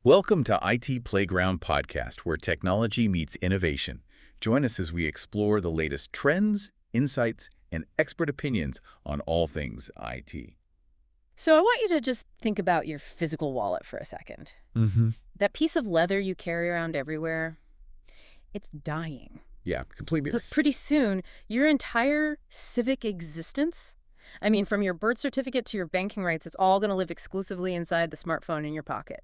Welcome to IT Playground Podcast, where technology meets innovation. Join us as we explore the latest trends, insights, and expert opinions on all things IT. So I want you to just think about your physical wallet for a second. That piece of leather you carry around everywhere, it's dying. Yeah, completely. But pretty soon, your entire civic existence, from your birth certificate to your banking rights, it's all going to live exclusively inside the smartphone in your pocket.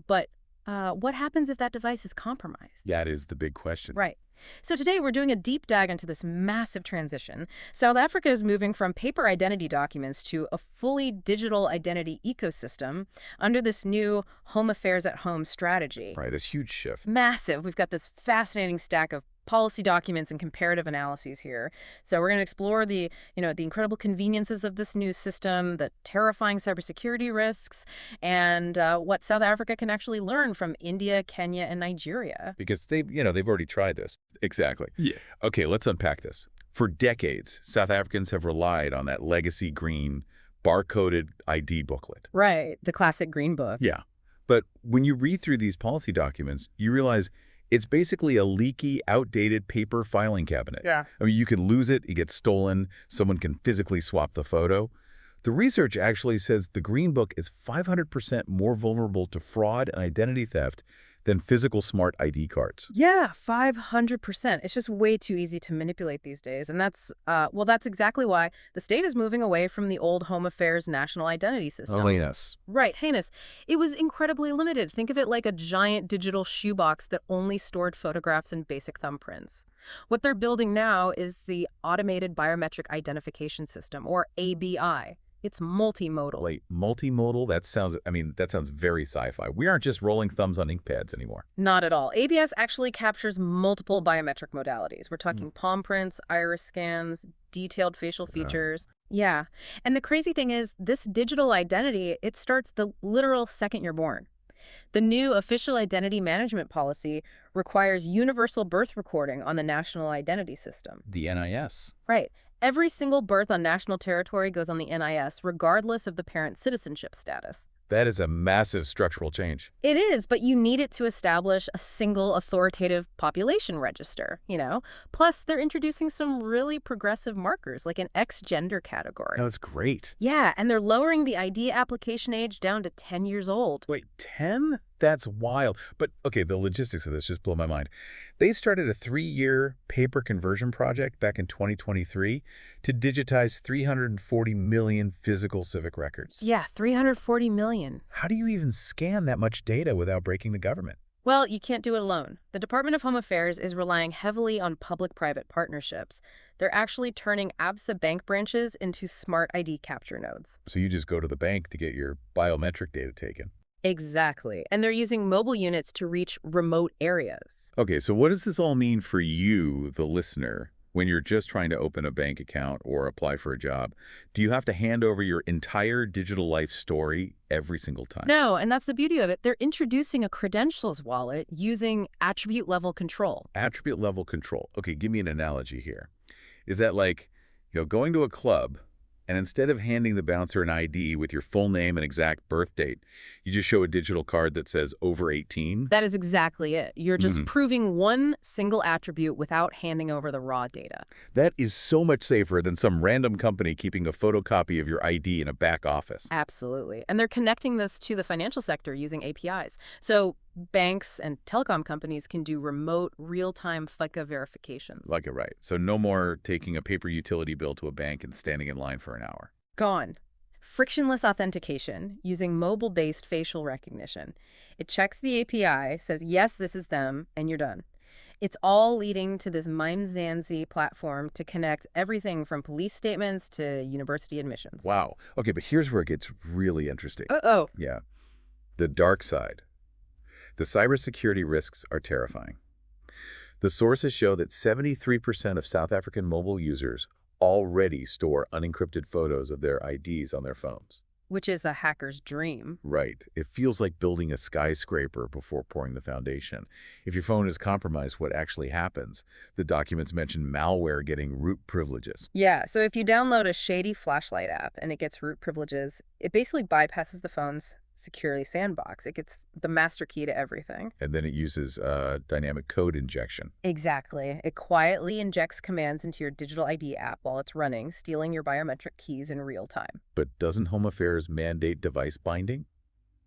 But what happens if that device is compromised? That is the big question. Right. So today we're doing a deep dive into this massive transition. South Africa is moving from paper identity documents to a fully digital identity ecosystem under this new Home Affairs at Home strategy. Right, this huge shift. Massive. We've got this fascinating stack of policy documents and comparative analyses here. So we're going to explore the incredible conveniences of this new system, the terrifying cybersecurity risks, and what South Africa can actually learn from India, Kenya, and Nigeria. Because they've already tried this. Exactly. Yeah. Okay, let's unpack this. For decades, South Africans have relied on that legacy green barcoded ID booklet. Right, the classic green book. Yeah. But when you read through these policy documents, you realize it's basically a leaky, outdated paper filing cabinet. Yeah. You can lose it, it gets stolen, someone can physically swap the photo. The research actually says the Green Book is 500% more vulnerable to fraud and identity theft than physical smart ID cards. Yeah, 500%. It's just way too easy to manipulate these days. And that's exactly why the state is moving away from the old Home Affairs national identity system. HANIS. Right, HANIS. It was incredibly limited. Think of it like a giant digital shoebox that only stored photographs and basic thumbprints. What they're building now is the Automated Biometric Identification System, or ABI. It's multi-modal. Wait, multi-modal? That sounds very sci-fi. We aren't just rolling thumbs on ink pads anymore. Not at all. ABS actually captures multiple biometric modalities. We're talking palm prints, iris scans, detailed facial features. Yeah. And the crazy thing is, this digital identity, it starts the literal second you're born. The new official identity management policy requires universal birth recording on the national identity system. The NIS. Right. Every single birth on national territory goes on the NIS, regardless of the parent's citizenship status. That is a massive structural change. It is, but you need it to establish a single authoritative population register, Plus, they're introducing some really progressive markers, like an X-gender category. That's great. Yeah, and they're lowering the ID application age down to 10 years old. Wait, 10? That's wild. But, okay, the logistics of this just blow my mind. They started a 3-year paper conversion project back in 2023 to digitize 340 million physical civic records. Yeah, 340 million. How do you even scan that much data without breaking the government? Well, you can't do it alone. The Department of Home Affairs is relying heavily on public-private partnerships. They're actually turning ABSA bank branches into smart ID capture nodes. So you just go to the bank to get your biometric data taken. Exactly. And they're using mobile units to reach remote areas. Okay, so what does this all mean for you, the listener, when you're just trying to open a bank account or apply for a job? Do you have to hand over your entire digital life story every single time? No, and that's the beauty of it. They're introducing a credentials wallet using attribute-level control. Attribute-level control. Okay, give me an analogy here. Is that like, going to a club, and instead of handing the bouncer an ID with your full name and exact birth date, you just show a digital card that says over 18? That is exactly it. You're just proving one single attribute without handing over the raw data. That is so much safer than some random company keeping a photocopy of your ID in a back office. Absolutely. And they're connecting this to the financial sector using APIs. So banks and telecom companies can do remote, real-time FICA verifications. Like it, right. So no more taking a paper utility bill to a bank and standing in line for an hour. Gone. Frictionless authentication using mobile-based facial recognition. It checks the API, says, yes, this is them, and you're done. It's all leading to this Mimezansi platform to connect everything from police statements to university admissions. Wow. Okay, but here's where it gets really interesting. Uh-oh. Yeah. The dark side. The cybersecurity risks are terrifying. The sources show that 73% of South African mobile users already store unencrypted photos of their IDs on their phones. Which is a hacker's dream. Right. It feels like building a skyscraper before pouring the foundation. If your phone is compromised, what actually happens? The documents mention malware getting root privileges. Yeah, so if you download a shady flashlight app and it gets root privileges, it basically bypasses the phone's securely sandbox. It gets the master key to everything. And then it uses dynamic code injection. Exactly. It quietly injects commands into your digital ID app while it's running, stealing your biometric keys in real time. But doesn't Home Affairs mandate device binding?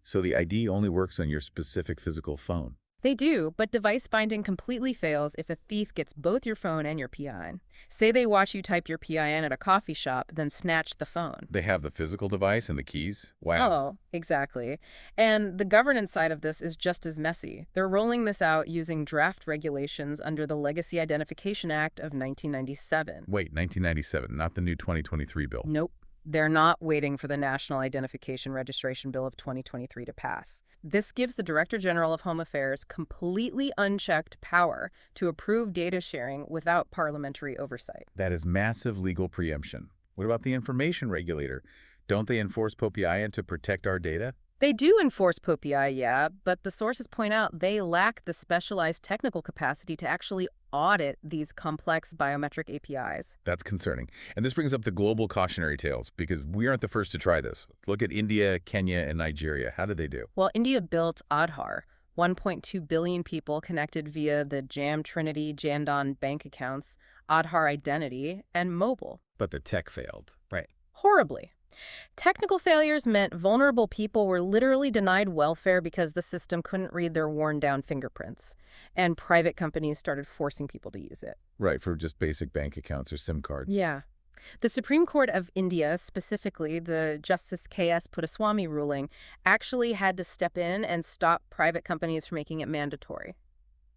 So the ID only works on your specific physical phone. They do, but device binding completely fails if a thief gets both your phone and your PIN. Say they watch you type your PIN at a coffee shop, then snatch the phone. They have the physical device and the keys? Wow. Oh, exactly. And the governance side of this is just as messy. They're rolling this out using draft regulations under the Legacy Identification Act of 1997. Wait, 1997, not the new 2023 bill. Nope. They're not waiting for the National Identification Registration Bill of 2023 to pass. This gives the Director General of Home Affairs completely unchecked power to approve data sharing without parliamentary oversight. That is massive legal preemption. What about the information regulator? Don't they enforce POPI to protect our data? They do enforce POPI, yeah, but the sources point out they lack the specialized technical capacity to actually audit these complex biometric APIs. That's concerning. And this brings up the global cautionary tales, because we aren't the first to try this. Look at India, Kenya, and Nigeria. How did they do? Well, India built Aadhaar. 1.2 billion people connected via the Jam Trinity Jandan bank accounts, Aadhaar identity, and mobile. But the tech failed. Right. Horribly. Technical failures meant vulnerable people were literally denied welfare because the system couldn't read their worn-down fingerprints, and private companies started forcing people to use it. Right, for just basic bank accounts or SIM cards. Yeah. The Supreme Court of India, specifically the Justice K.S. Puttaswamy ruling, actually had to step in and stop private companies from making it mandatory.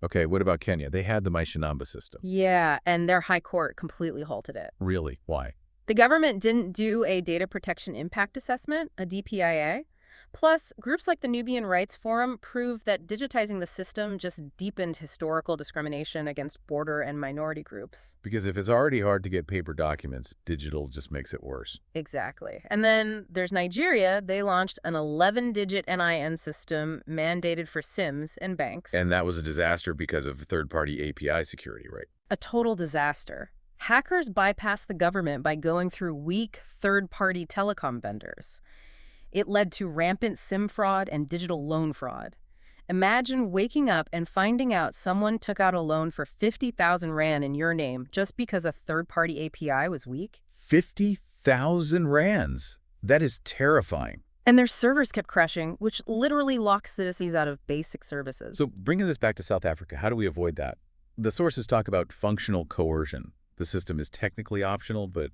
Okay, what about Kenya? They had the Maishanamba system. Yeah, and their high court completely halted it. Really? Why? The government didn't do a Data Protection Impact Assessment, a DPIA. Plus, groups like the Nubian Rights Forum prove that digitizing the system just deepened historical discrimination against border and minority groups. Because if it's already hard to get paper documents, digital just makes it worse. Exactly. And then there's Nigeria. They launched an 11-digit NIN system mandated for SIMs and banks. And that was a disaster because of third-party API security, right? A total disaster. Hackers bypassed the government by going through weak third-party telecom vendors. It led to rampant SIM fraud and digital loan fraud. Imagine waking up and finding out someone took out a loan for 50,000 Rand in your name just because a third-party API was weak. 50,000 rands. That is terrifying. And their servers kept crashing, which literally locked citizens out of basic services. So bringing this back to South Africa, how do we avoid that? The sources talk about functional coercion. The system is technically optional, but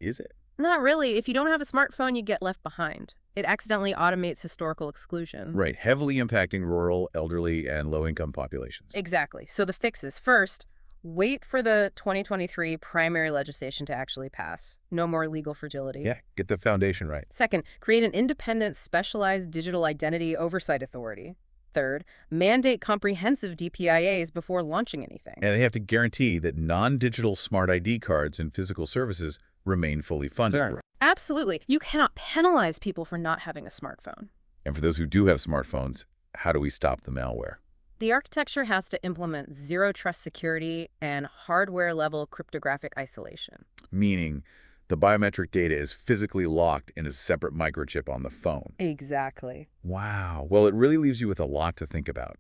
is it? Not really. If you don't have a smartphone, you get left behind. It accidentally automates historical exclusion. Right, heavily impacting rural, elderly, and low-income populations. Exactly. So the fix is, first, wait for the 2023 primary legislation to actually pass. No more legal fragility. Yeah, get the foundation right. Second, create an independent, specialized digital identity oversight authority. Third, mandate comprehensive DPIAs before launching anything. And they have to guarantee that non-digital smart ID cards and physical services remain fully funded. Sure. Absolutely. You cannot penalize people for not having a smartphone. And for those who do have smartphones, how do we stop the malware? The architecture has to implement zero-trust security and hardware-level cryptographic isolation. Meaning, the biometric data is physically locked in a separate microchip on the phone. Exactly. Wow. Well, it really leaves you with a lot to think about.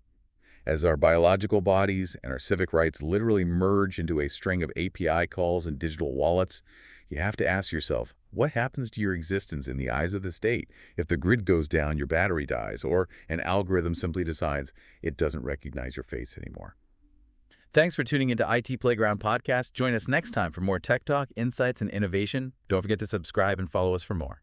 As our biological bodies and our civic rights literally merge into a string of API calls and digital wallets, you have to ask yourself, what happens to your existence in the eyes of the state if the grid goes down, your battery dies, or an algorithm simply decides it doesn't recognize your face anymore? Thanks for tuning into IT Playground Podcast. Join us next time for more tech talk, insights, and innovation. Don't forget to subscribe and follow us for more.